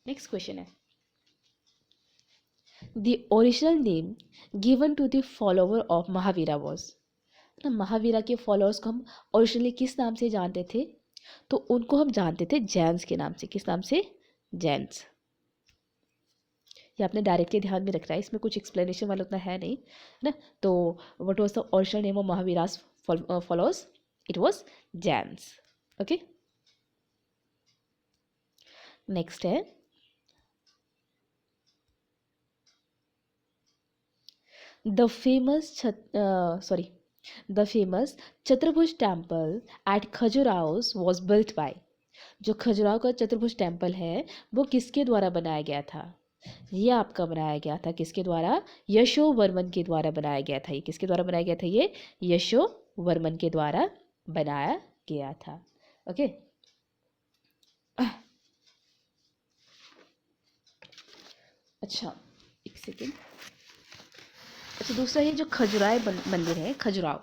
Next question है, the original name given to the follower of Mahavira was. ना महावीरा के followers को हम ओरिजिनली किस नाम से जानते थे? तो उनको हम जानते थे जैन्स के नाम से। किस नाम से? जैन्स। ये आपने डायरेक्टली ध्यान में रखना है, इसमें कुछ एक्सप्लेनेशन वाला उतना है नहीं, है ना। तो what was the original name of Mahavira's followers? It was Jains. Okay, next है, the famous Chaturbhuj temple at Khajuraho was built by. जो खजुराहो का चतुर्भुज टेम्पल है वो किसके द्वारा बनाया गया था? ये आपका बनाया गया था किसके द्वारा? यशोवर्मन के द्वारा बनाया गया था। ये किसके द्वारा बनाया गया था? ये यशोवर्मन के द्वारा बनाया गया था। ओके, अच्छा एक सेकेंड। अच्छा, दूसरा ये जो खजुराहो मंदिर है, खजुराहो,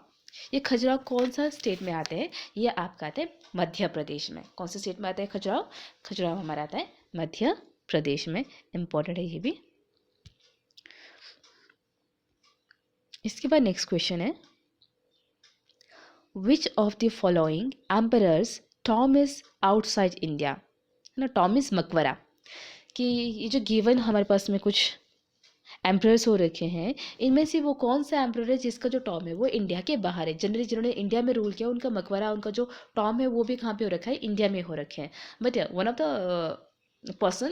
ये खजुराहो कौन सा स्टेट में आते हैं? ये आपका आता है मध्य प्रदेश में। कौन से स्टेट में आता है खजुराहो? खजुराहो हमारा आता है मध्य प्रदेश में। इंपॉर्टेंट है ये भी। इसके बाद नेक्स्ट क्वेश्चन है, विच of the following emperors Tom is outside India? ना, टॉम इज मकबरा। कि ये जो गिवन हमारे पास में कुछ एम्परर्स हो रखे हैं, इनमें से वो कौन सा एम्परर है जिसका जो टॉम है वो इंडिया के बाहर है? जनरली जिन्होंने इंडिया में रूल किया उनका मकबरा, उनका जो टॉम है वो भी कहाँ पे हो रखा है? इंडिया में हो रखे हैं। But one of the person,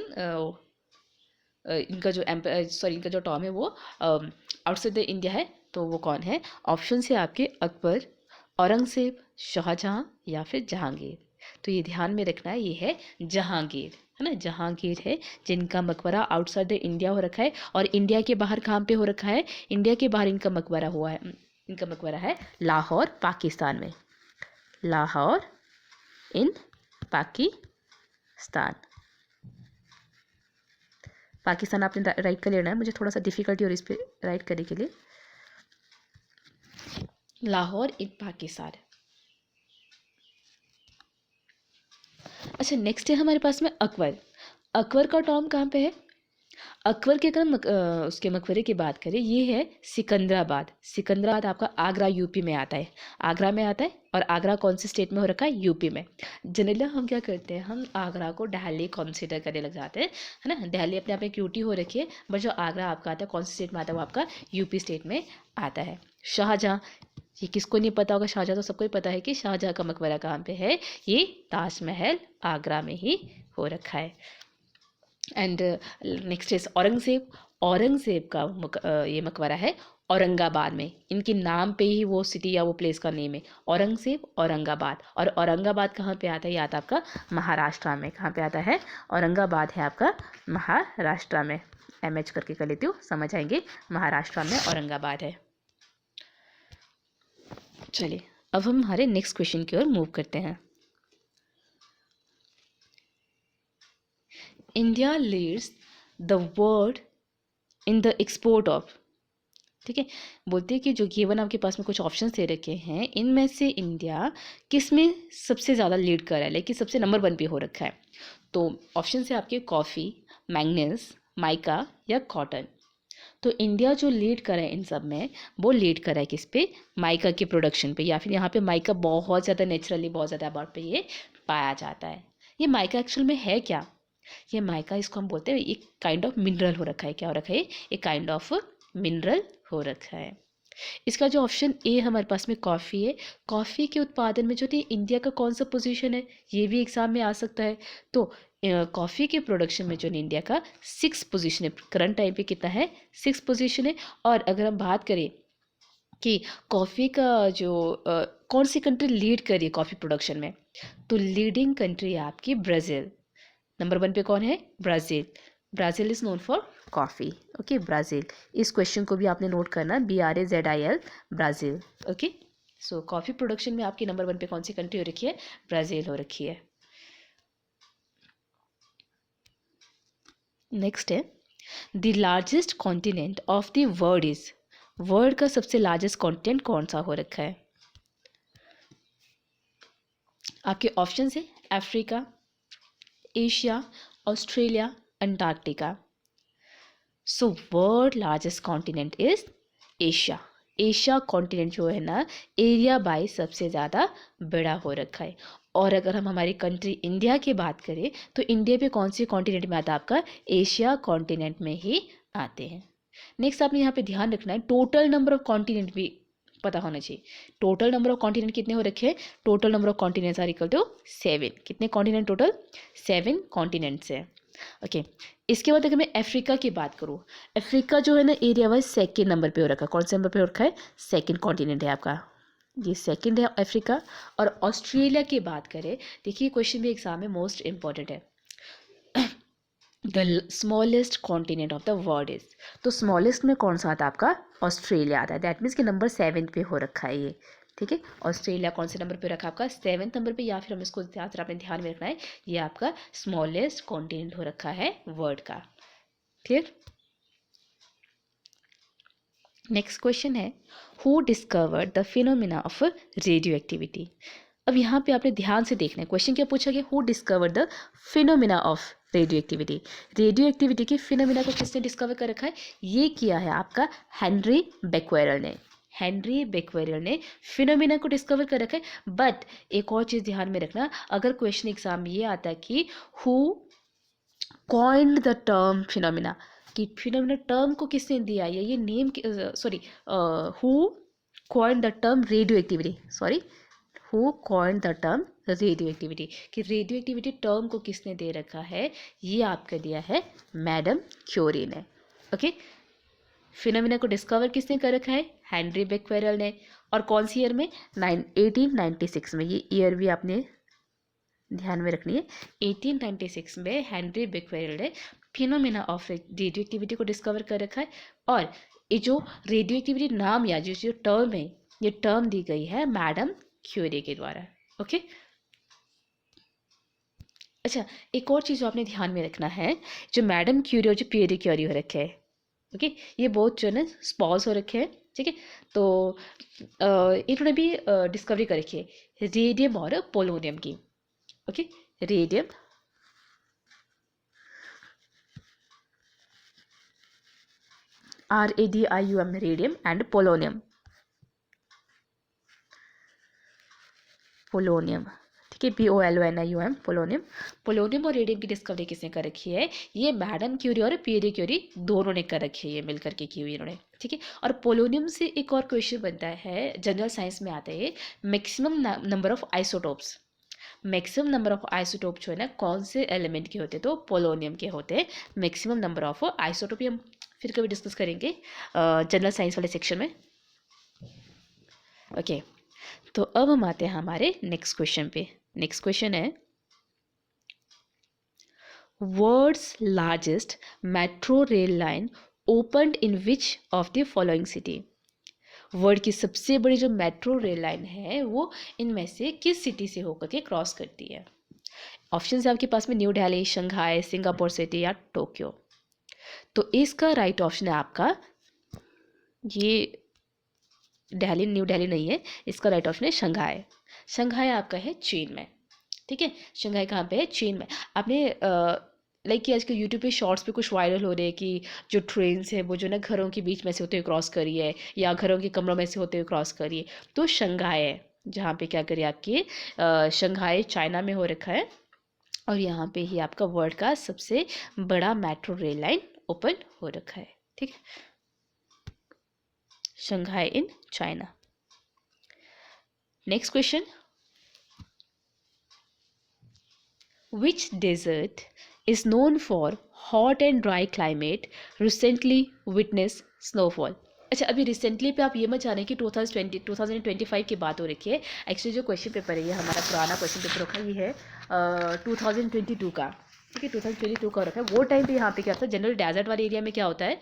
इनका जो इनका जो टॉम है वो आउटसाइड द इंडिया है। तो वो कौन है? ऑप्शन है आपके अकबर, औरंगजेब, शाहजहां या फिर जहांगीर। तो ये ध्यान में रखना है, ये है जहांगीर, है ना। जहांगीर है जिनका मकबरा आउटसाइड द इंडिया हो रखा है। और इंडिया के बाहर कहाँ पे हो रखा है? इंडिया के बाहर इनका मकबरा हुआ है, इनका मकबरा है लाहौर पाकिस्तान में। लाहौर इन पाकिस्तान। पाकिस्तान आपने राइट कर लेना है, मुझे थोड़ा सा डिफिकल्टी और इस पर राइट करने के लिए। लाहौर इन पाकिस्तान। अच्छा, नेक्स्ट है हमारे पास में अकबर। अकबर का टॉम कहाँ पे है? अकबर के अगर उसके मकबरे की बात करें, ये है सिकंदराबाद। सिकंदराबाद आपका आगरा यूपी में आता है। आगरा में आता है, और आगरा कौन से स्टेट में हो रखा है? यूपी में। जनरली हम क्या करते हैं, हम आगरा को दिल्ली कंसीडर करने लग जाते हैं, है ना। दिल्ली अपने आप में क्यूटी हो रखी है, बट जो आगरा आपका आता है कौन से स्टेट में आता है? वो आपका यूपी स्टेट में आता है। शाहजहाँ, ये किसको नहीं पता होगा? शाहजहाँ तो सबको ही पता है कि शाहजहाँ का मकबरा कहाँ पे है। ये ताजमहल आगरा में ही हो रखा है। And next is Aurangzeb. Aurangzeb का ये मकबरा है औरंगाबाद में। इनके नाम पे ही वो सिटी या वो प्लेस का नेम है, औरंगजेब, औरंगाबाद। और औरंगाबाद कहाँ पे आता है? ये आता है आपका महाराष्ट्र में। कहाँ पे आता है? औरंगाबाद है आपका महाराष्ट्र में। MH करके कर लेती हूँ, समझ आएंगे। महाराष्ट्र में औरंगाबाद है। चलिए, अब हम हमारे नेक्स्ट क्वेश्चन की ओर मूव करते हैं। India leads the world in the export of. ठीक है, बोलते हैं कि जो गिवन आपके पास में कुछ ऑप्शन दे रखे हैं, इनमें से इंडिया किस में सबसे ज़्यादा लीड कर रहा है, लेकिन सबसे नंबर 1 पे हो रखा है। तो ऑप्शन है आपके कॉफ़ी, मैंगनीज, माइका या कॉटन। तो इंडिया जो लीड कर रहा है इन सब में, वो लीड कर रहा है किस पे? माइका के प्रोडक्शन पे, या फिर यहाँ पे माइका बहुत ज़्यादा नेचुरली बहुत ज़्यादा अबाउट पे ये पाया जाता है। ये माइका एक्चुअल में है क्या? ये माइका, इसको हम बोलते हैं एक काइंड ऑफ मिनरल हो रखा है। क्या हो रखा है? एक काइंड ऑफ मिनरल हो रखा है। इसका जो ऑप्शन ए हमारे पास में कॉफ़ी है। कॉफ़ी के उत्पादन में जो थी इंडिया का कौन सा पोजीशन है, ये भी एग्जाम में आ सकता है। तो कॉफ़ी के प्रोडक्शन में जो इंडिया का 6 पोजीशन है। करंट टाइम पे कितना है? 6 पोजीशन है। और अगर हम बात करें कि कॉफ़ी का जो कौन सी कंट्री लीड कर रही है कॉफ़ी प्रोडक्शन में, तो लीडिंग कंट्री है आपकी ब्राज़ील। नंबर 1 पे कौन है? Brazil. Brazil is known for coffee. Okay, Brazil. इस क्वेश्चन को भी आपने नोट करना, BRAZIL, ब्राज़ील। ओके, सो कॉफ़ी प्रोडक्शन में आपकी नंबर 1 पे कौन सी कंट्री हो रखी है? ब्राज़ील हो रखी है। नेक्स्ट है, the largest continent of the world is. World का सबसे लार्जेस्ट कॉन्टिनेंट कौन सा हो रखा है? आपके ऑप्शन है Africa, Asia, Australia, Antarctica. So world largest continent is Asia. Asia continent जो है ना, एरिया बाई सबसे ज़्यादा बड़ा हो रखा है। और अगर हम हमारी कंट्री इंडिया की बात करें तो इंडिया भी कौन सी कॉन्टिनेंट में आता है? आपका एशिया कॉन्टिनेंट में ही आते हैं। नेक्स्ट आपने यहाँ पे ध्यान रखना है, टोटल नंबर ऑफ कॉन्टिनेंट भी पता होना चाहिए। टोटल नंबर ऑफ कॉन्टिनेंट कितने हो रखे हैं? Total number of continents are equal to 7। कितने कॉन्टिनेंट? टोटल 7 कॉन्टिनेंट्स है। ओके, इसके बाद अगर मैं अफ्रीका की बात करूँ, अफ्रीका जो है ना एरिया वाइज सेकेंड नंबर पे हो रखा है। कौन से नंबर पे हो रखा है? सेकेंड कॉन्टिनेंट है आपका, ये सेकेंड है अफ्रीका। और ऑस्ट्रेलिया की बात करें, देखिए क्वेश्चन भी एग्जाम में मोस्ट इंपॉर्टेंट है। The smallest continent of the world is, तो स्मॉलेस्ट में कौन सा आता है? आपका ऑस्ट्रेलिया आता है। दैट मीन्स कि नंबर 7 पे हो रखा है ये, ठीक है। ऑस्ट्रेलिया कौन से नंबर पे रखा है? आपका 7th नंबर पे, या फिर हम इसको आपने ध्यान में रखना है, ये आपका स्मॉलेस्ट कॉन्टिनेंट हो रखा है वर्ल्ड का। क्लियर? नेक्स्ट क्वेश्चन है, who discovered the phenomena of radio activity. अब यहाँ पे आपने ध्यान से देखना है, क्वेश्चन क्या पूछा गया? Who discovered the phenomena of radio activity. Radio activity के फिनोमिना को किसने डिस्कवर कर रखा है? ये किया है आपका हेनरी बेक्वेरेल ने। हेनरी बेक्वेरेल ने फिनोमिना को डिस्कवर कर रखा है। बट एक और चीज़ ध्यान में रखना, अगर क्वेश्चन एग्जाम में ये आता है कि who coined the term phenomena, कि फिनोमिना टर्म को किसने दिया, या ये name, sorry, who coined the term radio activity, sorry, who coined the term radio activity, कि रेडियो एक्टिविटी टर्म को किसने दे रखा है? ये आपका दिया है मैडम क्यूरी ने। ओके, फिनोमिना को डिस्कवर किसने कर रखा है? हेनरी बेक्वेरेल ने। और कौन सी ईयर में? 1896 में। ये ईयर भी आपने ध्यान में रखनी है। 1896 में हेनरी बेक्वेरेल ने फिनोमिना ऑफ रेडियो एक्टिविटी को डिस्कवर कर रखा है। और ये जो रेडियो एक्टिविटी नाम या जो टर्म है, ये टर्म दी गई है मैडम क्यूरी के द्वारा। ओके, अच्छा, एक और चीज़ जो आपने ध्यान में रखना है, जो मैडम क्यूरी और जो पियरे क्यूरी हो रखे हैं, ओके, ये बहुत जो है ना स्पॉज हो रखे हैं, ठीक है। तो इन्होंने भी डिस्कवरी कर रखी है रेडियम और पोलोनियम की। Okay, radium RADIUM, radium and polonium, polonium, ठीक है, POLONIUM, पोलोनियम। पोलोनियम और रेडियम की डिस्कवरी किसने कर रखी है? ये मैडम क्यूरी और पियरे क्यूरी दोनों ने कर रखी है, ये मिलकर के की हुई इन्होंने, ठीक है। और पोलोनियम से एक और क्वेश्चन बनता है, जनरल साइंस में आता है, maximum number of isotopes. Maximum number of isotope जो है ना, कौन से एलिमेंट के होते हैं? तो पोलोनियम के होते हैं मैक्सिमम नंबर ऑफ आइसोटोप। हम फिर कभी डिस्कस करेंगे जनरल साइंस वाले सेक्शन में। ओके, तो अब हम आते हैं हमारे नेक्स्ट क्वेश्चन पे। नेक्स्ट क्वेश्चन है, world's largest metro rail line opened in which of the following city. World की सबसे बड़ी जो मेट्रो रेल लाइन है वो इनमें से किस सिटी से होकर के क्रॉस करती है? ऑप्शन है आपके पास में, new Delhi, Shanghai, Singapore city या टोक्यो। तो इसका राइट ऑप्शन है आपका, ये दिल्ली, न्यू दिल्ली नहीं है, इसका राइट ऑप्शन है शंघाई। शंघाई आपका है चीन में, ठीक है। शंघाई कहाँ पे है? चीन में। आपने लाइक कि आजकल यूट्यूब पे शॉर्ट्स पे कुछ वायरल हो रहे हैं कि जो ट्रेन्स है वो जो ना घरों के बीच में से होते हुए क्रॉस करी है, या घरों के कमरों में से होते हुए क्रॉस करी है। तो शंघाई है, जहाँ पे क्या करिए आपकी शंघाई चाइना में हो रखा है। और यहाँ पे ही आपका वर्ल्ड का सबसे बड़ा मेट्रो रेल लाइन ओपन हो रखा है, ठीक है, Shanghai in China. Next question, which desert is known for hot and dry climate recently witnessed snowfall। अच्छा, अभी रिसेंटली पे आप ये मत जाने कि 2025 की बात हो रखी है। एक्चुअली जो क्वेश्चन पेपर है ये हमारा पुराना क्वेश्चन पेपर रखा है, ये है 2022 का, ठीक है, 2022 का रखा है। वो टाइम पे यहाँ पे क्या होता है, जनरल डेजर्ट वाले एरिया में क्या होता है,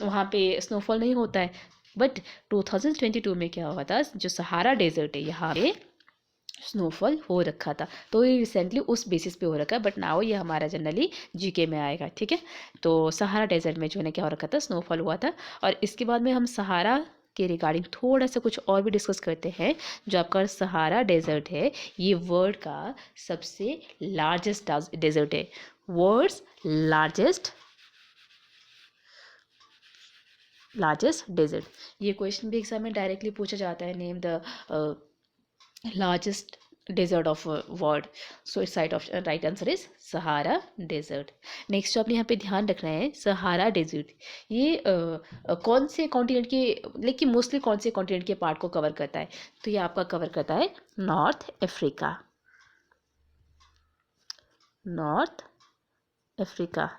वहाँ पे स्नोफॉल नहीं होता है। बट 2022 में क्या हुआ था, जो सहारा डेजर्ट है यहाँ पे स्नोफॉल हो रखा था। तो ये रिसेंटली उस बेसिस पे हो रखा है, बट नाउ ये हमारा जनरली जीके में आएगा, ठीक है। तो सहारा डेजर्ट में जो है क्या हो रखा था, स्नोफॉल हुआ था। और इसके बाद में हम सहारा के रिगार्डिंग थोड़ा सा कुछ और भी डिस्कस करते हैं। जो आपका सहारा डेजर्ट है, ये वर्ल्ड का सबसे लार्जेस्ट डेजर्ट है। World's largest desert. ये क्वेश्चन भी एग्जाम में डायरेक्टली पूछा जाता है, name the largest desert of world. So its right answer is Sahara desert. Next जो आपने यहाँ पे ध्यान रखना है, सहारा डेजर्ट ये कौन से कॉन्टिनेंट के, लेकिन मोस्टली कौन से कॉन्टिनेंट के पार्ट को कवर करता है, तो ये आपका कवर करता है North Africa. North Africa.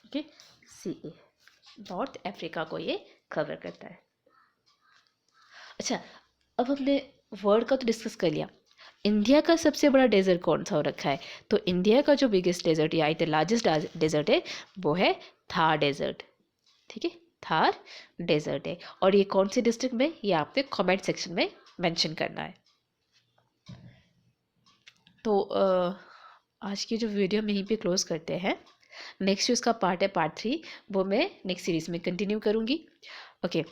Okay, see A, North Africa को ये कवर करता है। अच्छा, अब हमने वर्ल्ड का तो डिस्कस कर लिया, इंडिया का सबसे बड़ा डेजर्ट कौन सा हो रखा है, तो इंडिया का जो बिगेस्ट डेजर्ट या द लार्जेस्ट डेजर्ट है वो है थार डेजर्ट। ठीक है, थार डेजर्ट है। और ये कौन से डिस्ट्रिक्ट में, ये आपके कमेंट सेक्शन में मेंशन करना है। तो आज की जो वीडियो हम यहीं पे क्लोज करते हैं। नेक्स्ट जो इसका पार्ट है पार्ट 3, वो मैं नेक्स्ट सीरीज में कंटिन्यू करूँगी। ओके,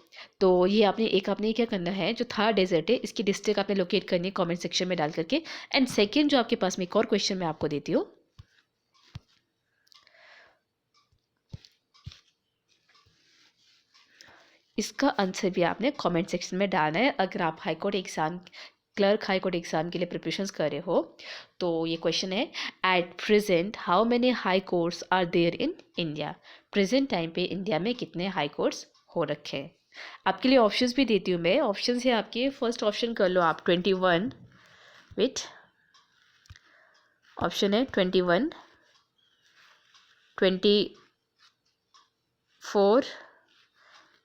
तो ये आपने क्या करना है, जो थार डेजर्ट है इसकी डिस्ट्रिक्ट आपने लोकेट करनी है कमेंट सेक्शन में डाल करके। एंड सेकंड जो आपके पास में एक और क्वेश्चन मैं आपको देती हूँ, इसका आंसर भी आपने कमेंट सेक्शन में डालना है। अगर आप high court exam, clerk high court exam के लिए प्रिपरेशंस कर रहे हो, तो ये क्वेश्चन है, at present how many high courts are there in India. Present time पे इंडिया में कितने हाई कोर्ट्स हो रखे हैं। आपके लिए ऑप्शंस भी देती हूँ मैं। ऑप्शंस है आपके, फर्स्ट ऑप्शन कर लो आप 21, विथ ऑप्शन है 21, 24,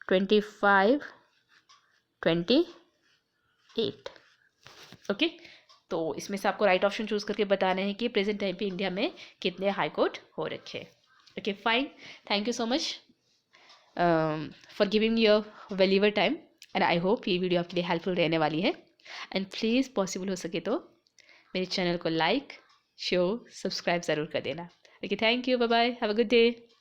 25, 28। ओके, तो इसमें से आपको राइट ऑप्शन चूज करके बताना है कि प्रेजेंट टाइम पे इंडिया में कितने हाई कोर्ट हो रखे हैं। Okay fine, thank you so much for giving your valuable time, and I hope ये वीडियो आपके लिए हेल्पफुल रहने वाली है। एंड प्लीज़ पॉसिबल हो सके तो मेरे चैनल को लाइक, शेयर, सब्सक्राइब ज़रूर कर देना। Okay, thank you, bye bye, have a good day.